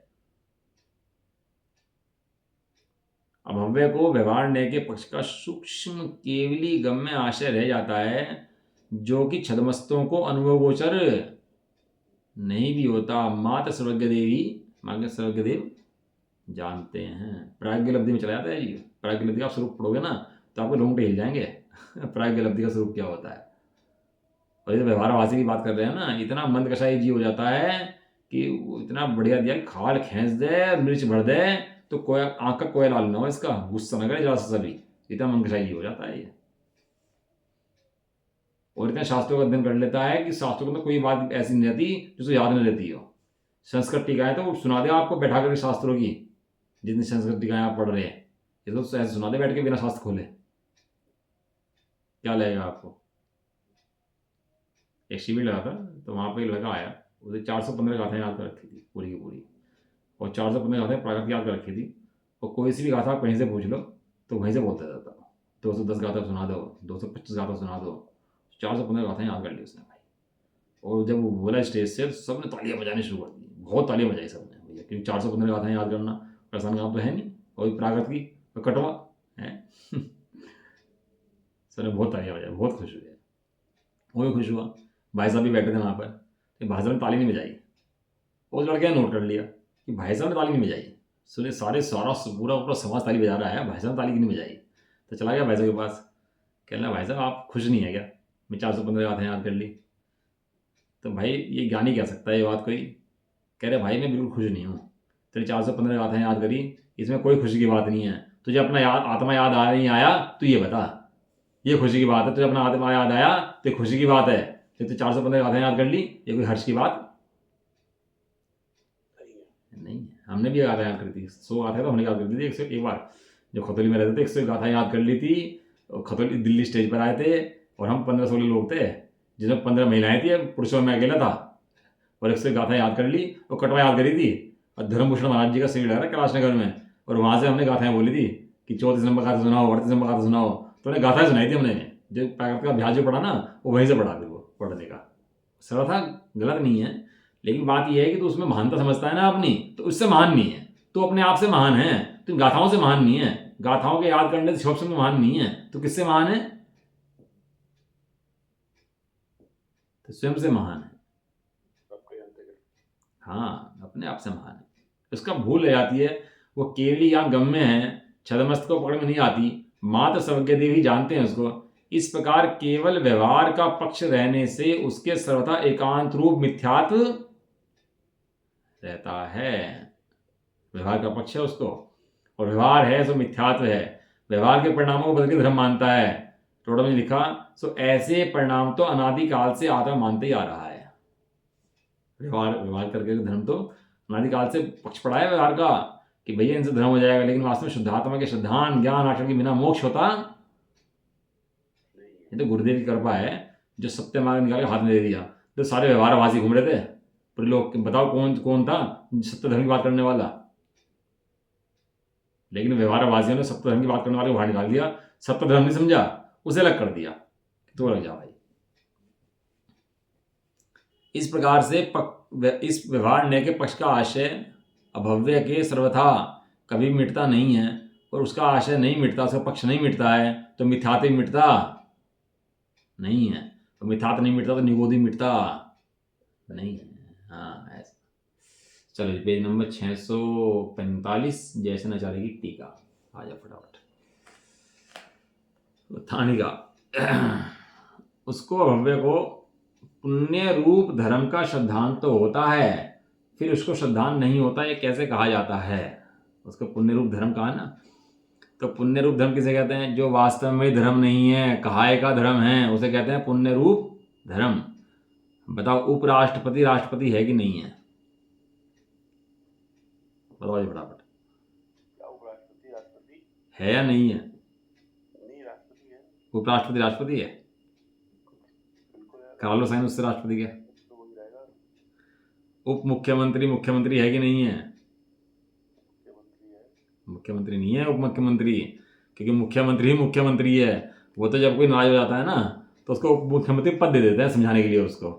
अभव्य को व्यवहार न्याय के पक्ष का सूक्ष्म केवली गम्य आशय रह जाता है, जो कि छदमस्तों को अनुभव गोचर नहीं भी होता। मात सर्वज्ञ देवी, माँ सर्वज्ञ देव जानते हैं। प्राज्ञलब्धि में चला जाता है जी। प्राज्ञलब्धि का स्वरूप पढ़ोगे ना तो आपको रोंगटे हिल जाएंगे। प्राज्ञलब्धि का स्वरूप क्या होता है? और जैसे व्यवहारवासी की बात कर रहे हैं ना, इतना मंद कषाई जीव हो जाता है कि वो इतना बढ़िया दिया, खाल खींच दे, मिर्च भर दे तो कोई आंख का कोई लाल ना हो, इसका गुस्सा न करे जरा सा सभी, इतना मन कषाई जीव हो जाता है ये। और इतने शास्त्रों का अध्ययन कर लेता है कि शास्त्रों में कोई बात ऐसी नहीं रहती जो उसे याद नहीं रहती हो। संस्कृत टीकाएं तो वो सुना दे आपको बैठा करके शास्त्रों की, जितनी संस्कृत टीकाएं आप पढ़ रहे हैं, ये तो ऐसे सुना दे बैठ के बिना शास्त्र खोले, क्या लगेगा आपको? एक शिविर लगा था तो वहाँ पे एक लड़का आया, उसे 415 गाथाएं याद कर रखी थी पूरी की पूरी, और 415 गाथाएं प्राकृत याद कर रखी थी। और कोई सी भी गाथा आप कहीं से पूछ लो तो वहीं से बोलता जाता, 210 गाथा सुना दो, 225 गाथा सुना दो, 415 गाथाएं याद कर ली उसने भाई। और जब वो बोला स्टेज से तो सबने तालियां बजानी शुरू कर दी, बहुत तालियां बजाई सबने भैया, क्योंकि 415 गाथाएं याद करना आसान काम तो है नहीं। और प्राकृत की कटवा सर ने बहुत तालियां बजाई, बहुत खुश हुए। वो भी खुश हुआ, भाई साहब भी बैठे थे वहाँ पर, तो भाई साहब ने ताली नहीं बजाई। वो लड़के ने नोट कर लिया कि भाई साहब ने ताली नहीं बजाई। सुने सारा पूरा पूरा समाज ताली बजा रहा है, भाई साहब ने ताली क्यों नहीं बजाई। तो चला गया भाई साहब के पास, कहना भाई साहब आप खुश नहीं है क्या, मैं 415 गाथाएं याद कर ली। तो भाई ये ज्ञानी कह सकता है ये बात कोई। कह रहे भाई मैं बिल्कुल खुश नहीं हूँ, तेरी 415 गाथाएं याद करी, इसमें कोई खुशी की बात नहीं है। तुझे अपना आत्मा याद आ नहीं आया, तू ये बता, ये खुशी की बात है। तुझे अपना आत्मा याद आया तो ये खुशी की बात है। तो 415 गाथाएं याद कर ली, ये कोई हर्ष की बात नहीं है। हमने भी गाथा याद करी थी, 100 गाथा तो हमने याद कर दी थी 101 बार। जब खतौली में रहते थे 101 गाथा याद कर ली थी। खतौली दिल्ली स्टेज पर आए थे और हम 15-16 लोग थे, जिसमें 15 महिलाएं थी, पुरुषों में अकेला था। और 101 गाथा याद कर ली और कटवा याद करी थी। और धर्मभूषण महाराज जी का शिविर लगा कैलाश नगर में, और वहाँ से हमने गाथाएं बोली थी कि 34 नंबर गाथा सुनाओ, 38 नंबर गाथा सुनाओ। तो उन्हें गाथा सुनाई थी हमने। जो प्राकृत का अभ्यास जो पढ़ा ना, वो वहीं से पढ़ा फिर वो पढ़ने का। सरल था, गलत नहीं है, लेकिन बात यह है कि तू उसमें महानता समझता है ना अपनी, तो उससे महान नहीं है। तो अपने आप से महान है, तो गाथाओं से महान नहीं है। गाथाओं के याद करने से शौक से महान नहीं है, तो किससे महान है? तो स्वयं से महान है। हाँ, अपने आप से महान है। उसका भूल हो जाती है, वो केवली या गम्य है, छदमस्त को पकड़ में नहीं आती। मात्र सर्वज्ञ देव ही जानते हैं उसको। इस प्रकार केवल व्यवहार का पक्ष रहने से उसके सर्वथा एकांत रूप मिथ्यात्व रहता है। व्यवहार का पक्ष है उसको, और व्यवहार है सो मिथ्यात्व है। व्यवहार के परिणामों को बदल के धर्म मानता है। टोटल में लिखा, सो ऐसे परिणाम तो अनादिकाल से आत्मा मानते ही आ रहा है। व्यवहार करके धर्म तो अनादिकाल से पक्ष पड़ा है व्यवहार का, कि भैया इनसे धर्म हो जाएगा। लेकिन वास्तव में शुद्धात्मा के श्रद्धान ज्ञान आचरण के बिना मोक्ष होता। ये तो गुरुदेव की कृपा है, जो सत्य मार्ग निकाल के हाथ में दे दिया। तो सारे व्यवहारवासी घूम रहे थे पूरे लोग, बताओ कौन था सत्य धर्म की बात करने वाला। लेकिन व्यवहारवासियों ने सत्य धर्म की बात करने वाले को बाहर निकाल दिया। सत्य धर्म नहीं समझा, उसे अलग कर दिया, तो लग जा भाई। इस प्रकार से इस व्यवहार ने के पक्ष का आशय अभव्य के सर्वथा कभी मिटता नहीं है, और उसका आशय नहीं मिटता, उसका पक्ष नहीं मिटता है, तो मिथ्यात्व मिटता नहीं है। तो मिथ्यात्व नहीं मिटता तो निगोदी मिटता नहीं है। हाँ ऐसा। चलो पेज नंबर 645, जयसेनाचार्य की टीका। आ जा फटाफट। थानिका उसको अभव्य को पुण्य रूप धर्म का श्रद्धांत तो होता है, फिर उसको श्रद्धांत नहीं होता, ये कैसे कहा जाता है? उसको पुण्य रूप धर्म कहा ना, तो पुण्य रूप धर्म किसे कहते हैं? जो वास्तव में धर्म नहीं है, कहाय का धर्म है, उसे कहते हैं पुण्य रूप धर्म। बताओ उपराष्ट्रपति राष्ट्रपति है कि नहीं है? बताओ जी फटाफट, उपराष्ट्रपति राष्ट्रपति है या नहीं है? नहीं, राष्ट्रपति है। उपराष्ट्रपति राष्ट्रपति है, करा लो साइन उससे राष्ट्रपति के। तो वही रहेगा। उप मुख्यमंत्री मुख्यमंत्री है कि नहीं है? मुख्यमंत्री है। मुख्यमंत्री नहीं है, उप मुख्यमंत्री, क्योंकि मुख्यमंत्री ही मुख्यमंत्री है। वो तो जब कोई नाराज हो जाता है ना, तो उसको उप मुख्यमंत्री पद दे देते हैं समझाने के लिए उसको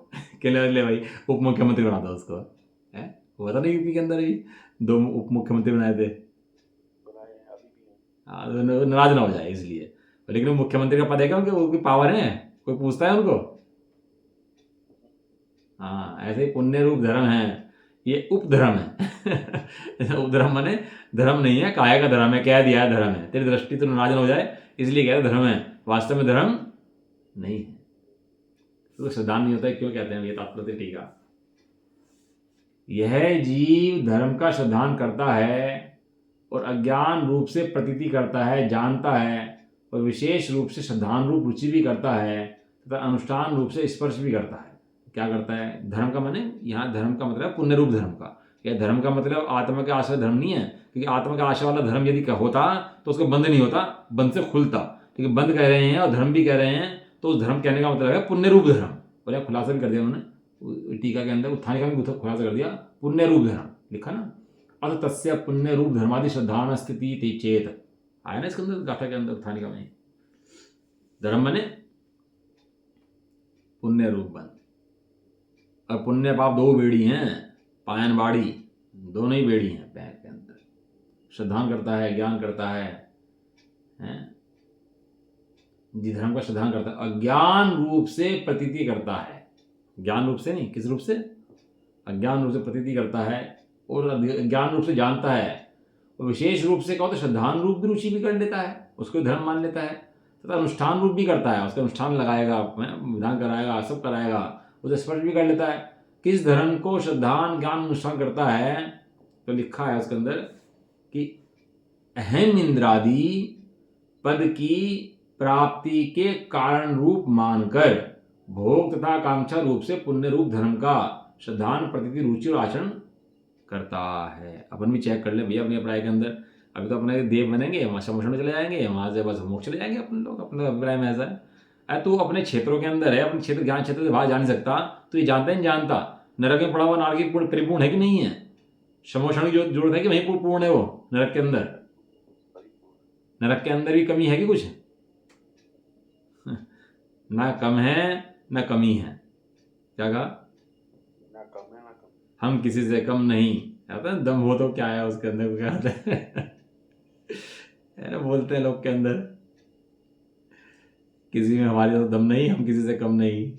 कि ले भाई उप मुख्यमंत्री बना दो उसको। है हुआ था ना यूपी के अंदर भी 2 उप मुख्यमंत्री बनाए थे। बनाए हैं, अभी भी हैं। हाँ, तो नाराज ना हो जाए इसलिए। लेकिन वो मुख्यमंत्री का पद है क्या उनके? उनकी पावर है, कोई पूछता है उनको? हाँ, ऐसे ही पुण्य रूप धर्म है, ये उपधर्म है उपधर्म माने धर्म नहीं है, काया का धर्म है, कह दिया है धर्म है, तेरी दृष्टि तो नाराज हो जाए इसलिए कह रहे धर्म है, वास्तव में धर्म नहीं है। तो सिद्धांत नहीं होता है, क्यों कहते हैं ये तात्पर्य टीका। यह जीव धर्म का श्रद्धांत करता है और अज्ञान रूप से प्रतीति करता है, जानता है, और विशेष रूप से श्रद्धान रूप रुचि भी करता है तथा अनुष्ठान रूप से स्पर्श भी करता है। क्या करता है? धर्म का माने यहाँ धर्म का मतलब पुण्य रूप धर्म का। या धर्म का मतलब आत्मा के आश्रय धर्म नहीं है, क्योंकि आत्मा का आश्रय वाला धर्म यदि होता तो उसको बंद नहीं होता, बंद से खुलता। क्योंकि बंद कह रहे हैं और धर्म भी कह रहे हैं, तो उस धर्म कहने का मतलब है पुण्य रूप धर्म। और यह खुलासा भी कर दिया उन्होंने टीका के अंदर, उत्थानिका में खुलासा कर दिया, पुण्य रूप धर्म लिखा ना। अथ तस्य पुण्य रूप धर्मादि श्रद्धान स्थिति चेत, आया ना इसके अंदर गाथा के अंदर उत्थानिका में। धर्म माने पुण्य रूप बन, और पुण्य पाप 2 बेड़ी हैं, पायन बाड़ी, दोनों ही बेड़ी हैं पैर के अंदर। श्रद्धान करता है, ज्ञान करता है, जी धर्म का श्रद्धान करता है, अज्ञान रूप से प्रतीति करता है, ज्ञान रूप से नहीं, किस रूप से, अज्ञान रूप से प्रतीति करता है और ज्ञान रूप से जानता है, और विशेष रूप से कहो तो श्रद्धान रूप भी रुचि भी कर लेता है, उसको धर्म मान लेता है, तथा अनुष्ठान रूप भी करता है, उसका अनुष्ठान लगाएगा, विधान कराएगा, सब कराएगा, उसे स्पर्श भी कर लेता है। किस धर्म को श्रद्धान ज्ञान अनुष्ठान करता है, तो लिखा है उसके अंदर कि अहम इंद्रादि पद की प्राप्ति के कारण रूप मानकर भोग तथा आकांक्षा रूप से पुण्य रूप धर्म का श्रद्धान प्रतीति रुचि और आचरण करता है। अपन भी चेक कर ले भैया अपनी अभिप्राय के अंदर, अभी तो अपने देव बनेंगे, वहाँ समोषण में चले जाएंगे, वहाँ से बस मोक्ष चले जाएंगे अपन लोग, अपने अभिप्राय में ऐसा है। अरे तू अपने क्षेत्रों के अंदर है, अपने क्षेत्र ज्ञान क्षेत्र से बाहर जा नहीं सकता, तो ये जानता ही नहीं जानता नरक में पड़ा हुआ नारकी परिपूर्ण है कि नहीं है, समोषण की जो जरूरत है कि वहीं पूर्ण है वो नरक के अंदर, नरक के अंदर भी कमी है कि कुछ ना कम है ना कमी है, क्या कहा, ना कम है ना कम, हम किसी से कम नहीं, कहते हैं दम हो तो क्या है उसके अंदर, क्या कहते हैं बोलते हैं लोग के अंदर, किसी में हमारे तो दम नहीं, हम किसी से कम नहीं।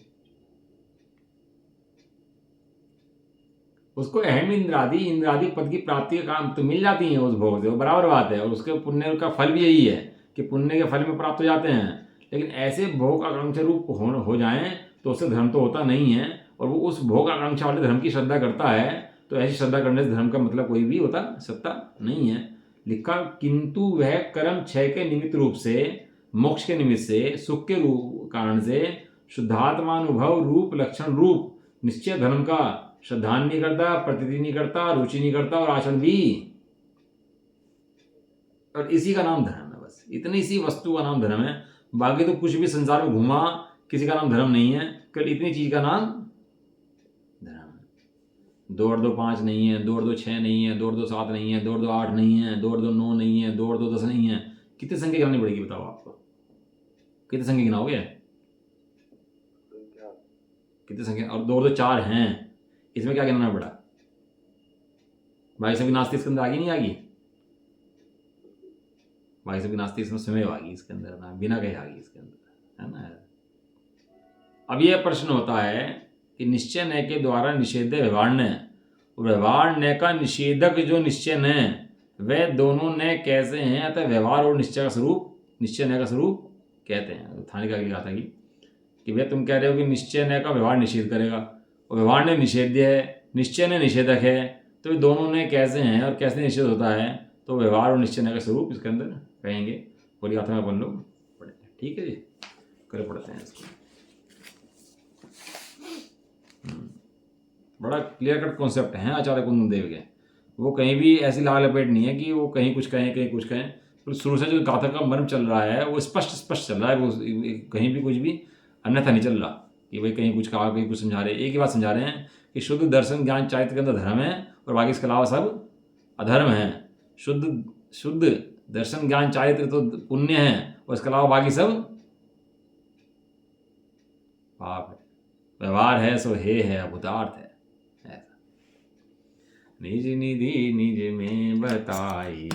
उसको अहम इंद्रादि पद की प्राप्ति का काम तो मिल जाती है उस भोग से, वो बराबर बात है, और उसके पुण्य का फल भी यही है कि पुण्य के फल में प्राप्त हो जाते हैं। लेकिन ऐसे भोग आकांक्षा रूप हो जाएं तो उससे धर्म तो होता नहीं है, और वो उस भोग आकांक्षा वाले धर्म की श्रद्धा करता है, तो ऐसी श्रद्धा करने से धर्म का मतलब कोई भी होता सकता नहीं है। लिखा किंतु वह कर्म क्षय के निमित्त रूप से, मोक्ष के निमित्त से, सुख के रूप कारण से शुद्धात्मानुभव रूप लक्षण रूप निश्चय धर्म का श्रद्धान नहीं करता, प्रतीति नहीं करता, रुचि नहीं करता और आचरण भी, और इसी का नाम धर्म है। बस इतनी सी वस्तु का नाम धर्म है, बाकी तो कुछ भी संसार में घूमा किसी का नाम धर्म नहीं है, केवल इतनी चीज का नाम धर्म है। 2 और 2 5 नहीं है, 2 और 2 6 नहीं है, 2 और 2 7 नहीं है, 2 और 2 8 नहीं है, 2 और 2 9 नहीं है, 2 और 2 10 नहीं है। कितनी संख्या गिनानी पड़ेगी बताओ आपको, कितनी संख्या गिनाओगे, कितनी संख्या, और 2 और 2 4 हैं, इसमें क्या गिनाना पड़ा भाई, सभी नास्ती इसके अंदर आगी नहीं आगी, भाई सभी नास्ती इसमें समय आगी इसके अंदर ना, बिना कहे आगी इसके अंदर, है ना। अब यह प्रश्न होता है कि निश्चय नय के द्वारा निषेध व्यवहार व्यवहार का निषेधक जो निश्चय न वे दोनों नय कैसे हैं, अतः व्यवहार और निश्चय का स्वरूप निश्चय नय का स्वरूप कहते हैं। थाने का लिखा था कि भैया तुम कह रहे हो कि निश्चय नय का व्यवहार निषेध करेगा, और व्यवहार ने निषेध्य है, निश्चय ने निषेधक है, तो ये दोनों ने कैसे हैं और कैसे निषेध होता है, तो व्यवहार और निश्चय का स्वरूप इसके अंदर कहेंगे। बोली गाथा में अपन लोग पढ़े, ठीक है जी, करे पढ़ते हैं इसको। बड़ा क्लियर कट कॉन्सेप्ट है आचार्य कुंदन के, वो कहीं भी ऐसी लाल लपेट नहीं है कि वो कहीं कुछ कहें कहीं कुछ कहें, तो शुरू से जो गाथा का मर्म चल रहा है वो स्पष्ट चल रहा है, वो कहीं भी कुछ भी अन्यथा नहीं चल रहा कि भाई कहीं कुछ कहा कहीं कुछ समझा रहे। एक ही बात समझा रहे हैं कि शुद्ध दर्शन ज्ञान चारित्र के अंदर धर्म है और बाकी इसके अलावा सब अधर्म है। शुद्ध दर्शन ज्ञान चारित्र तो पुण्य है और इसके अलावा बाकी सब पाप है। व्यवहार है सो हे है, अभूतार्थ है। ऐसा निज निधि निज में बताई